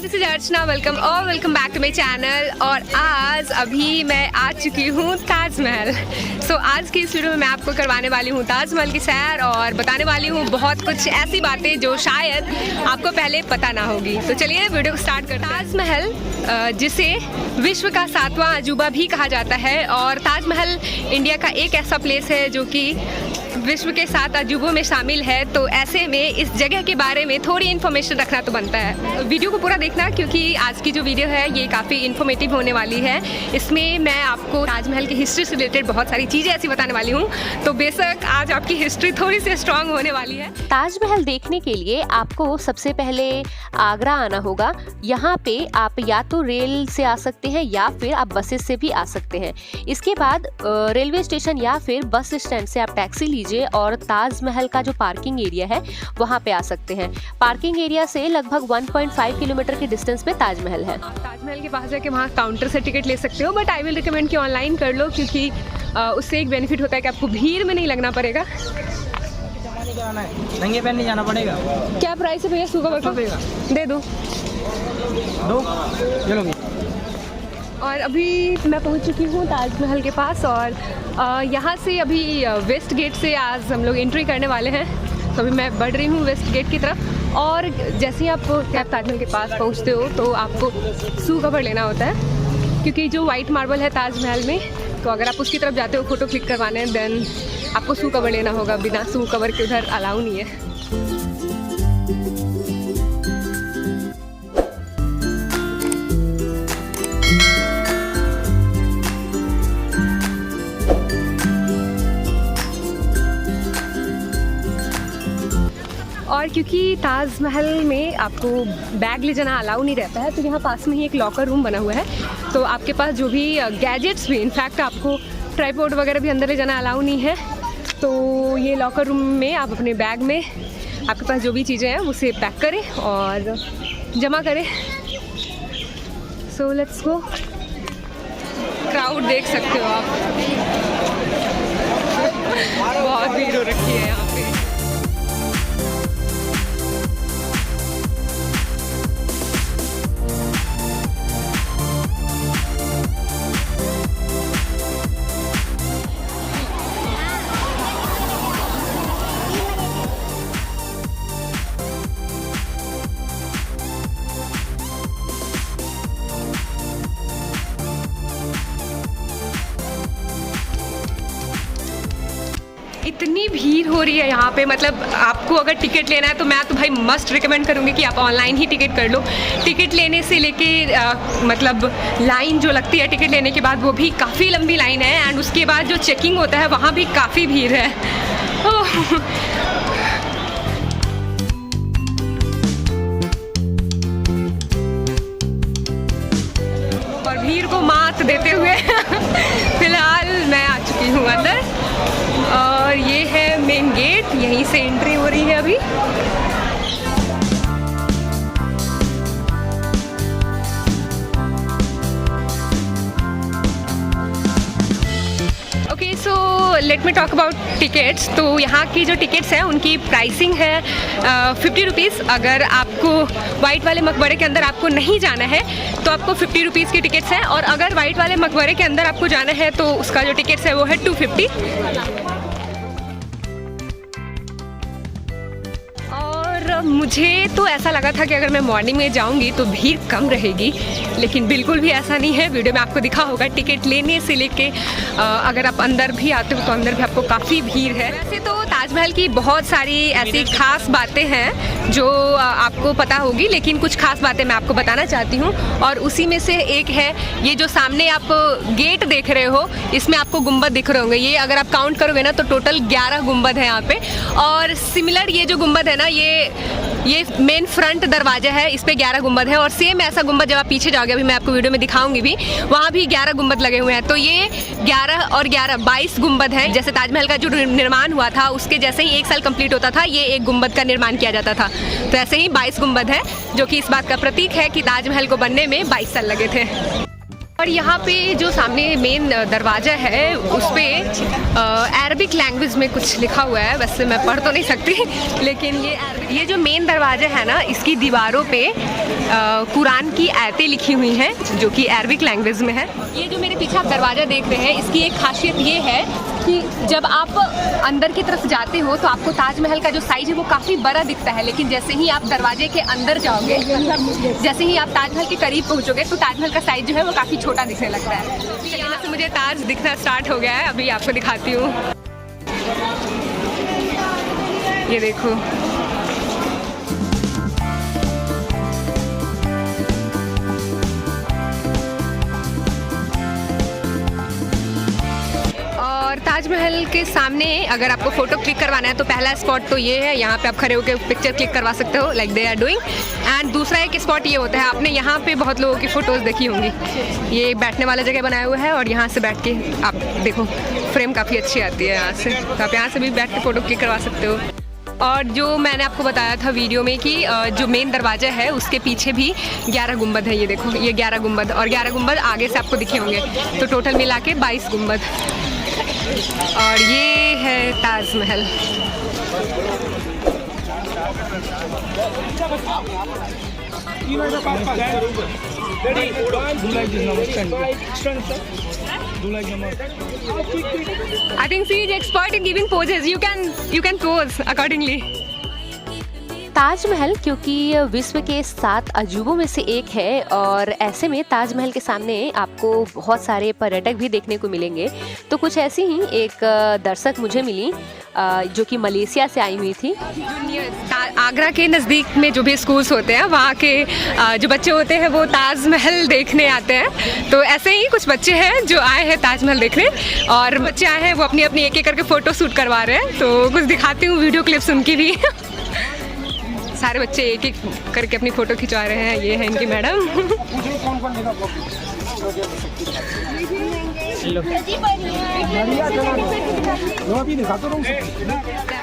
This is Archana, welcome back to my channel. और आज अभी मैं आ चुकी हूँ ताजमहल। सो आज की इस वीडियो में मैं आपको करवाने वाली हूँ ताजमहल की सैर और बताने वाली हूँ बहुत कुछ ऐसी बातें जो शायद आपको पहले पता ना होगी। तो चलिए वीडियो को स्टार्ट करते हैं। ताजमहल जिसे विश्व का 7वां अजूबा भी कहा जाता है और ताजमहल इंडिया का एक ऐसा प्लेस है जो कि विश्व के 7 अजूबों में शामिल है। तो ऐसे में इस जगह के बारे में थोड़ी इन्फॉर्मेशन रखना तो बनता है। वीडियो को पूरा देखना क्योंकि आज की जो वीडियो है ये काफ़ी इन्फॉर्मेटिव होने वाली है। इसमें मैं आपको ताजमहल की हिस्ट्री से रिलेटेड बहुत सारी चीज़ें ऐसी बताने वाली हूँ। तो बेशक आज आपकी हिस्ट्री थोड़ी सी स्ट्रांग होने वाली है। ताजमहल देखने के लिए आपको सबसे पहले आगरा आना होगा। यहाँ पे आप या तो रेल से आ सकते हैं या फिर आप बसेस से भी आ सकते हैं। इसके बाद रेलवे स्टेशन या फिर बस स्टैंड से आप टैक्सी लीजिए और ताजमहल का जो पार्किंग एरिया है वहाँ पे आ सकते हैं। पार्किंग एरिया से लगभग 1.5 किलोमीटर के डिस्टेंस पे ताजमहल है। आप ताजमहल के पास जाके वहाँ काउंटर से टिकट ले सकते हो, बट आई विल रिकमेंड कि ऑनलाइन कर लो क्योंकि उससे एक बेनिफिट होता है कि आपको भीड़ में नहीं लगना पड़ेगा। नंगे पैर नहीं जाना पड़ेगा। क्या प्राइस है भैया? सूखा बर्फा दे दो। चलो। और अभी मैं पहुंच चुकी हूँ ताजमहल के पास और यहाँ से अभी वेस्ट गेट से आज हम लोग एंट्री करने वाले हैं। तो अभी मैं बढ़ रही हूँ वेस्ट गेट की तरफ और जैसे ही आप ताजमहल के पास पहुँचते हो तो आपको शू कवर लेना होता है क्योंकि जो वाइट मार्बल है ताजमहल में, तो अगर आप उसकी तरफ जाते हो फ़ोटो क्लिक करवाने देन आपको शू कवर लेना होगा। बिना शू कवर के उधर अलाउ नहीं है। और क्योंकि ताजमहल में आपको बैग ले जाना अलाउ नहीं रहता है तो यहाँ पास में ही एक लॉकर रूम बना हुआ है। तो आपके पास जो भी गैजेट्स भी, इनफैक्ट आपको ट्राइपॉड वगैरह भी अंदर ले जाना अलाउ नहीं है। तो ये लॉकर रूम में आप अपने बैग में आपके पास जो भी चीज़ें हैं उसे पैक करें और जमा करें। So let's go. क्राउड देख सकते हो आप, बहुत भीड़ हो रखी है यहाँ पे। इतनी भीड़ हो रही है यहाँ पे, मतलब आपको अगर टिकट लेना है तो मैं तो भाई मस्ट रिकमेंड करूँगी कि आप ऑनलाइन ही टिकट कर लो। टिकट लेने से लेके मतलब लाइन जो लगती है टिकट लेने के बाद वो भी काफ़ी लंबी लाइन है एंड उसके बाद जो चेकिंग होता है वहाँ भी काफ़ी भीड़ है। और भीड़ को मात देते हुए फिलहाल मैं आ चुकी हूँ अंदर और ये है मेन गेट, यहीं से एंट्री हो रही है अभी। Okay, so let me talk about tickets. तो यहाँ की जो टिकट्स हैं उनकी प्राइसिंग है 50 रुपीज़। अगर आपको वाइट वाले मकबरे के अंदर आपको नहीं जाना है तो आपको 50 रुपीज़ की टिकट्स हैं और अगर वाइट वाले मकबरे के अंदर आपको जाना है तो उसका जो टिकट्स है वो है 250। मुझे तो ऐसा लगा था कि अगर मैं मॉर्निंग में जाऊंगी तो भीड़ कम रहेगी, लेकिन बिल्कुल भी ऐसा नहीं है। वीडियो में आपको दिखा होगा टिकट लेने से लेके अगर आप अंदर भी आते हो तो अंदर भी आपको काफ़ी भीड़ है। वैसे तो ताजमहल की बहुत सारी ऐसी खास बातें हैं जो आपको पता होगी, लेकिन कुछ खास बातें मैं आपको बताना चाहती हूँ और उसी में से एक है ये जो सामने आप गेट देख रहे हो, इसमें आपको गुंबद दिख रहे होंगे। ये अगर आप काउंट करोगे ना तो टोटल 11 गुंबद है यहाँ पे। और सिमिलर ये जो गुंबद है ना, ये मेन फ्रंट दरवाजा है, इस पे 11 गुंबद है और सेम ऐसा गुंबद जब आप पीछे जाओगे, अभी मैं आपको वीडियो में दिखाऊंगी भी, वहाँ भी 11 गुंबद लगे हुए हैं। तो ये 11 और 11 22 गुंबद हैं। जैसे ताजमहल का जो निर्माण हुआ था उसके जैसे ही 1 साल कंप्लीट होता था ये एक गुंबद का निर्माण किया जाता था। तो ऐसे ही 22 गुंबद है जो कि इस बात का प्रतीक है कि ताजमहल को बनने में 22 साल लगे थे। और यहाँ पे जो सामने मेन दरवाज़ा है उस पर अरबिक लैंग्वेज में कुछ लिखा हुआ है। वैसे मैं पढ़ तो नहीं सकती, लेकिन ये जो मेन दरवाज़ा है ना, इसकी दीवारों पे कुरान की आयतें लिखी हुई हैं जो कि अरबिक लैंग्वेज में है। ये जो मेरे पीछे आप दरवाज़ा देख रहे हैं, इसकी एक खासियत ये है कि जब आप अंदर की तरफ जाते हो तो आपको ताजमहल का जो साइज़ है वो काफ़ी बड़ा दिखता है, लेकिन जैसे ही आप दरवाजे के अंदर जाओगे, जैसे ही आप ताजमहल के करीब पहुँचोगे तो ताजमहल का साइज़ जो है वो काफ़ी छोटा दिखने लगता है। यहाँ से मुझे ताज दिखना स्टार्ट हो गया है, अभी आपको दिखाती हूँ। ये देखो, और ताजमहल के सामने अगर आपको फ़ोटो क्लिक करवाना है तो पहला स्पॉट तो ये है, यहाँ पे आप खड़े होकर पिक्चर क्लिक करवा सकते हो, like they are doing. And दूसरा एक स्पॉट ये होता है, आपने यहाँ पे बहुत लोगों की फ़ोटोज़ देखी होंगी, ये बैठने वाला जगह बनाया हुआ है और यहाँ से बैठ के आप देखो फ्रेम काफ़ी अच्छी आती है यहाँ से, तो आप यहाँ से भी बैठ के फ़ोटो क्लिक करवा सकते हो। और जो मैंने आपको बताया था वीडियो में कि जो मेन दरवाज़ा है उसके पीछे भी 11 गुंबद है। ये देखो, ये 11 गुंबद, और 11 गुंबद आगे से आपको दिखे होंगे, तो टोटल मिला के 22 गुंबद। और ये है Taj Mahal. I think she is expert in giving poses. You can pose accordingly. Taj Mahal क्योंकि विश्व के 7 अजूबों में से एक है और ऐसे में ताजमहल के सामने आपको बहुत सारे पर्यटक भी देखने को मिलेंगे। तो कुछ ऐसी ही एक दर्शक मुझे मिली जो कि मलेशिया से आई हुई थी। आगरा के नज़दीक में जो भी स्कूल्स होते हैं वहाँ के जो बच्चे होते हैं वो ताजमहल देखने आते हैं। तो ऐसे ही कुछ बच्चे हैं जो आए हैं ताजमहल देखने, और बच्चे आए हैं वो अपनी अपनी एक एक करके फ़ोटो शूट करवा रहे हैं। तो कुछ दिखाती हूँ वीडियो क्लिप्स उनकी भी। सारे बच्चे एक एक करके अपनी फ़ोटो खिंचवा रहे हैं। ये है इनकी madam.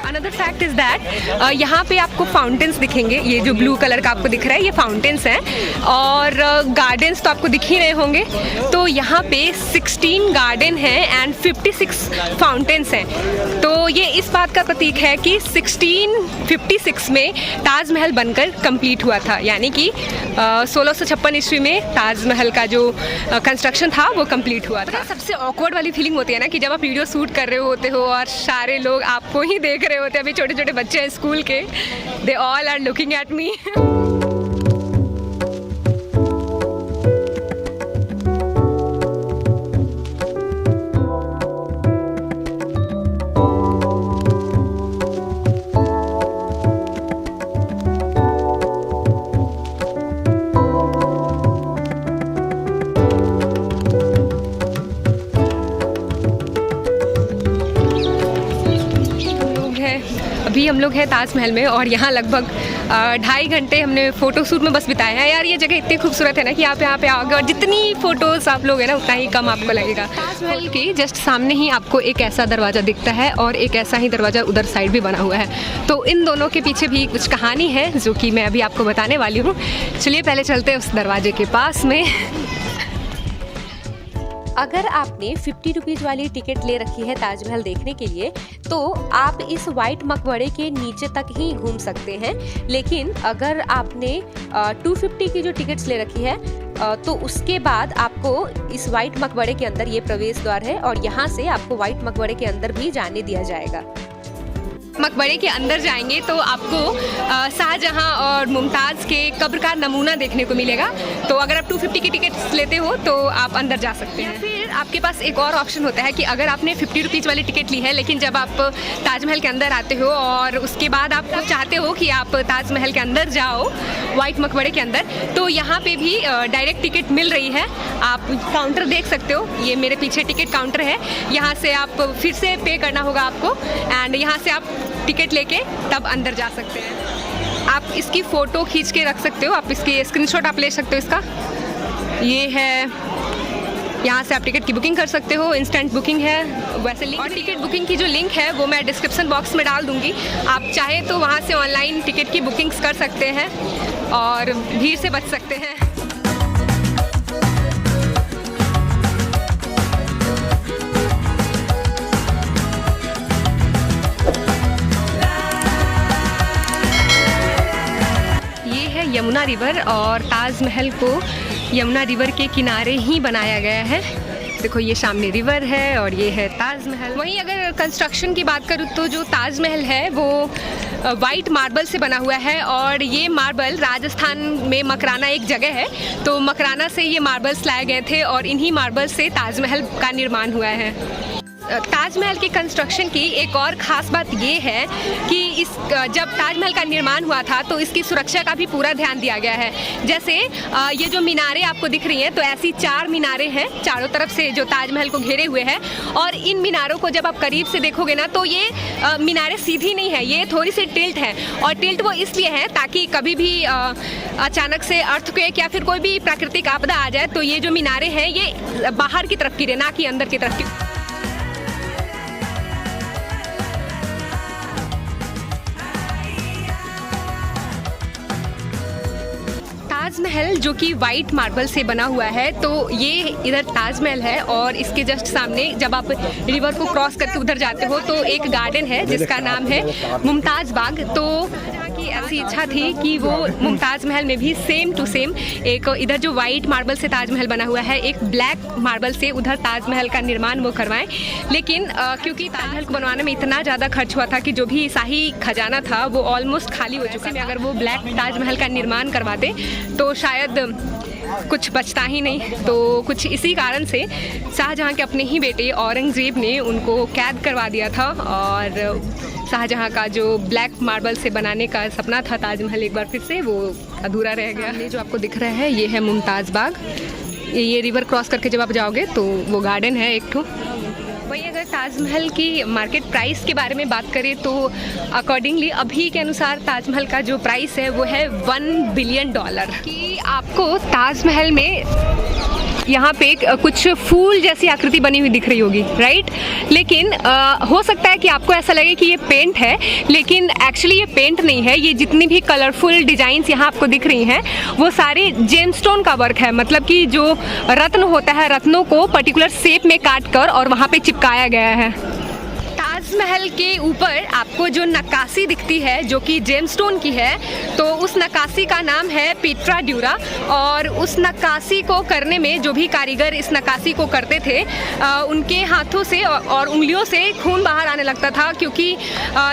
Another fact is that यहाँ पे आपको फाउंटेन्स दिखेंगे। ये जो ब्लू कलर का आपको दिख रहा है ये फाउंटेन्स हैं, और गार्डन्स तो आपको दिख ही रहे होंगे। तो यहाँ पे 16 गार्डन हैं एंड 56 फाउंटेन्स हैं। तो ये इस बात का प्रतीक है कि 1656 में ताजमहल बनकर कंप्लीट हुआ था, यानी कि 1656 ईस्वी में ताजमहल का जो कंस्ट्रक्शन था वो कंप्लीट हुआ था। सबसे ऑकवर्ड वाली फीलिंग होती है ना कि जब आप वीडियो शूट कर रहे होते हो और सारे लोग आपको ही देख रहे होते हैं। अभी छोटे छोटे बच्चे हैं स्कूल के, they all are looking at me. अभी हम लोग हैं ताजमहल में और यहाँ लगभग 2.5 घंटे हमने फ़ोटो शूट में बस बिताए हैं। यार ये जगह इतनी खूबसूरत है ना कि आप यहाँ पे आओगे और जितनी फ़ोटोज़ आप लोग हैं ना उतना ही कम आपको लगेगा। ताजमहल के जस्ट सामने ही आपको एक ऐसा दरवाज़ा दिखता है और एक ऐसा ही दरवाज़ा उधर साइड भी बना हुआ है। तो इन दोनों के पीछे भी कुछ कहानी है जो कि मैं अभी आपको बताने वाली हूँ। चलिए पहले चलते हैं उस दरवाजे के पास में। अगर आपने 50 रुपीज़ वाली टिकट ले रखी है ताजमहल देखने के लिए तो आप इस वाइट मकबरे के नीचे तक ही घूम सकते हैं। लेकिन अगर आपने 250 की जो टिकट्स ले रखी है तो उसके बाद आपको इस वाइट मकबरे के अंदर ये प्रवेश द्वार है और यहाँ से आपको वाइट मकबरे के अंदर भी जाने दिया जाएगा। मकबरे के अंदर जाएंगे तो आपको शाहजहां और मुमताज़ के कब्र का नमूना देखने को मिलेगा। तो अगर आप 250 की टिकट लेते हो तो आप अंदर जा सकते हैं। फिर आपके पास एक और ऑप्शन होता है कि अगर आपने 50 रुपीज़ वाली टिकट ली है लेकिन जब आप ताजमहल के अंदर आते हो और उसके बाद आप चाहते हो कि आप ताजमहल के अंदर जाओ वाइट मकबरे के अंदर, तो यहाँ पे भी डायरेक्ट टिकट मिल रही है। आप काउंटर देख सकते हो, ये मेरे पीछे टिकट काउंटर है। यहाँ से आप फिर से पे करना होगा आपको एंड यहाँ से आप टिकट लेके तब अंदर जा सकते हैं। आप इसकी फ़ोटो खींच के रख सकते हो, आप इसकी स्क्रीनशॉट आप ले सकते हो इसका। ये है, यहाँ से आप टिकट की बुकिंग कर सकते हो, इंस्टेंट बुकिंग है वैसे। और टिकट बुकिंग की जो लिंक है वो मैं डिस्क्रिप्शन बॉक्स में डाल दूँगी। आप चाहे तो वहाँ से ऑनलाइन टिकट की बुकिंग्स कर सकते हैं और भीड़ से बच सकते हैं। यमुना रिवर और ताजमहल को यमुना रिवर के किनारे ही बनाया गया है। देखो ये सामने रिवर है और ये है ताजमहल। वहीं अगर कंस्ट्रक्शन की बात करूँ तो जो ताजमहल है वो वाइट मार्बल से बना हुआ है और ये मार्बल राजस्थान में मकराना एक जगह है, तो मकराना से ये मार्बल्स लाए गए थे और इन्हीं मार्बल से ताजमहल का निर्माण हुआ है। ताजमहल के कंस्ट्रक्शन की एक और ख़ास बात ये है कि जब ताजमहल का निर्माण हुआ था तो इसकी सुरक्षा का भी पूरा ध्यान दिया गया है। जैसे ये जो मीनारें आपको दिख रही हैं, तो ऐसी 4 मीनारें हैं चारों तरफ से जो ताजमहल को घेरे हुए हैं, और इन मीनारों को जब आप करीब से देखोगे ना तो ये मीनारें सीधी नहीं है, ये थोड़ी सी टिल्ट है। और टिल्ट वो इसलिए है ताकि कभी भी अचानक से अर्थक्वेक या फिर कोई भी प्राकृतिक आपदा आ जाए तो ये जो मीनारें हैं ये बाहर की तरफ गिरे, ना कि अंदर की तरफ की। ताजमहल जो कि वाइट मार्बल से बना हुआ है, तो ये इधर ताजमहल है और इसके जस्ट सामने जब आप रिवर को क्रॉस करके उधर जाते हो तो एक गार्डन है जिसका नाम है मुमताज़ बाग। तो की ऐसी इच्छा थी कि वो मुमताज़ महल में भी सेम टू सेम एक इधर जो वाइट मार्बल से ताजमहल बना हुआ है, एक ब्लैक मार्बल से उधर ताजमहल का निर्माण वो करवाएं। लेकिन क्योंकि ताजमहल को बनवाने में इतना ज़्यादा खर्च हुआ था कि जो भी शाही खजाना था वो ऑलमोस्ट खाली हो चुका है। अगर वो ब्लैक ताजमहल का निर्माण करवाते तो शायद कुछ बचता ही नहीं। तो कुछ इसी कारण से शाहजहाँ के अपने ही बेटे औरंगज़ेब ने उनको कैद करवा दिया था और शाहजहाँ का जो ब्लैक मार्बल से बनाने का सपना था ताजमहल एक बार फिर से वो अधूरा रह गया। ये जो आपको दिख रहा है ये है मुमताज़ बाग। ये रिवर क्रॉस करके जब आप जाओगे तो वो गार्डन है एक ठो। वही अगर ताजमहल की मार्केट प्राइस के बारे में बात करें तो अकॉर्डिंगली अभी के अनुसार ताजमहल का जो प्राइस है वो है $1 बिलियन। कि आपको ताजमहल में यहाँ पे कुछ फूल जैसी आकृति बनी हुई दिख रही होगी, राइट? लेकिन हो सकता है कि आपको ऐसा लगे कि ये पेंट है, लेकिन एक्चुअली ये पेंट नहीं है। ये जितनी भी कलरफुल डिजाइन्स यहाँ आपको दिख रही हैं वो सारे जेमस्टोन का वर्क है। मतलब कि जो रत्न होता है, रत्नों को पर्टिकुलर शेप में काट कर और वहाँ पे चिपकाया गया है। ताजमहल के ऊपर आपको जो नक्काशी दिखती है जो कि जेमस्टोन की है, तो उस नक्काशी का नाम है पीट्रा ड्यूरा। और उस नक्काशी को करने में जो भी कारीगर इस नक्काशी को करते थे उनके हाथों से और उंगलियों से खून बाहर आने लगता था, क्योंकि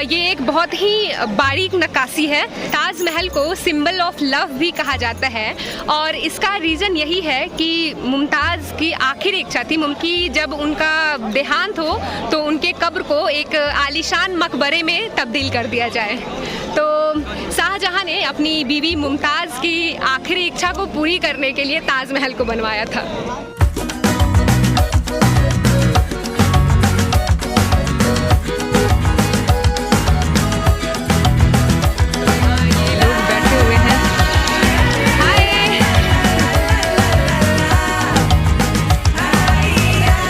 ये एक बहुत ही बारीक नक्काशी है। ताजमहल को सिंबल ऑफ लव भी कहा जाता है और इसका रीज़न यही है कि मुमताज़ की आखिरी इच्छा थी कि जब उनका देहांत हो तो उनके कब्र को एक आलीशान मकबरे में तब्दील कर दिया जाए। तो शाहजहाँ ने अपनी बीवी मुमताज़ की आखिरी इच्छा को पूरी करने के लिए ताजमहल को बनवाया था। ये लोग बैठे हुए हैं।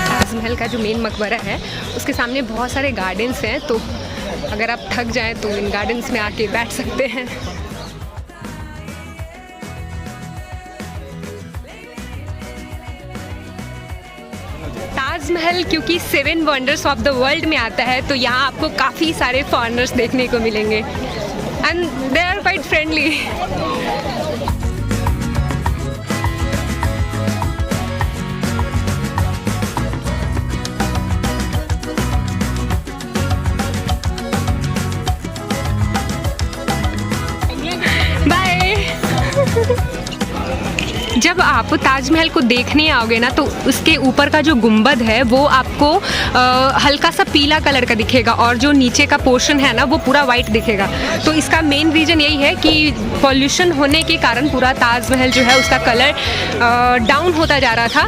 ताजमहल का जो मेन मकबरा है उसके सामने बहुत सारे गार्डन्स हैं, तो अगर आप थक जाएं तो इन गार्डन्स में आके बैठ सकते हैं। ताजमहल क्योंकि 7 वंडर्स ऑफ द वर्ल्ड में आता है तो यहाँ आपको काफ़ी सारे फॉरेनर्स देखने को मिलेंगे and they are quite friendly. जब आप ताजमहल को देखने आओगे ना तो उसके ऊपर का जो गुंबद है वो आपको हल्का सा पीला कलर का दिखेगा और जो नीचे का पोर्शन है ना वो पूरा वाइट दिखेगा। तो इसका मेन रीज़न यही है कि पॉल्यूशन होने के कारण पूरा ताजमहल जो है उसका कलर डाउन होता जा रहा था,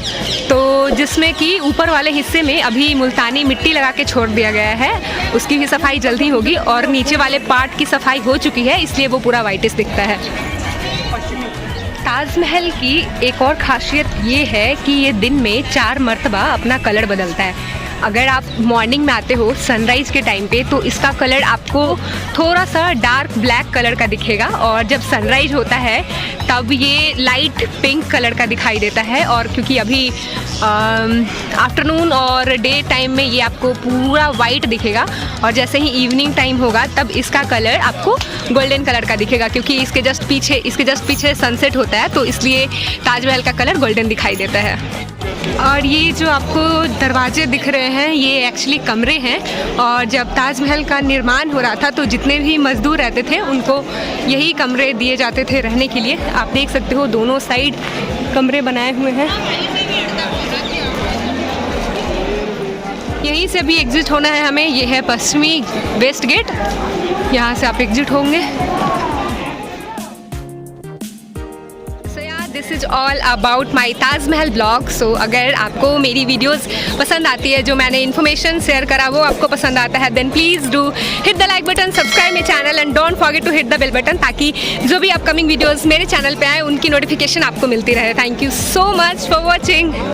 तो जिसमें कि ऊपर वाले हिस्से में अभी मुल्तानी मिट्टी लगा के छोड़ दिया गया है। उसकी भी सफाई जल्दी होगी और नीचे वाले पार्ट की सफाई हो चुकी है, इसलिए वो पूरा वाइटिश दिखता है। ताजमहल की एक और ख़ासियत ये है कि ये दिन में 4 मरतबा अपना कलर बदलता है। अगर आप मॉर्निंग में आते हो सनराइज़ के टाइम पे तो इसका कलर आपको थोड़ा सा डार्क ब्लैक कलर का दिखेगा, और जब सनराइज होता है तब ये लाइट पिंक कलर का दिखाई देता है। और क्योंकि अभी आफ्टरनून और डे टाइम में ये आपको पूरा वाइट दिखेगा, और जैसे ही इवनिंग टाइम होगा तब इसका कलर आपको गोल्डन कलर का दिखेगा, क्योंकि इसके जस्ट पीछे सनसेट होता है, तो इसलिए ताजमहल का कलर गोल्डन दिखाई देता है। और ये जो आपको दरवाजे दिख रहे हैं ये एक्चुअली कमरे हैं, और जब ताजमहल का निर्माण हो रहा था तो जितने भी मज़दूर रहते थे उनको यही कमरे दिए जाते थे रहने के लिए। आप देख सकते हो दोनों साइड कमरे बनाए हुए हैं। यहीं से अभी एग्ज़िट होना है हमें। ये है पश्चिमी वेस्ट गेट, यहाँ से आप एग्ज़िट होंगे। This is all about my Taj Mahal blog. सो अगर आपको मेरी वीडियोस पसंद आती है, जो मैंने इन्फॉर्मेशन शेयर करा वो आपको पसंद आता है, then please do hit the like button, subscribe my channel and don't forget to hit the bell button, ताकि जो भी अपकमिंग वीडियोस मेरे चैनल पे आए उनकी नोटिफिकेशन आपको मिलती रहे। Thank you so much for watching.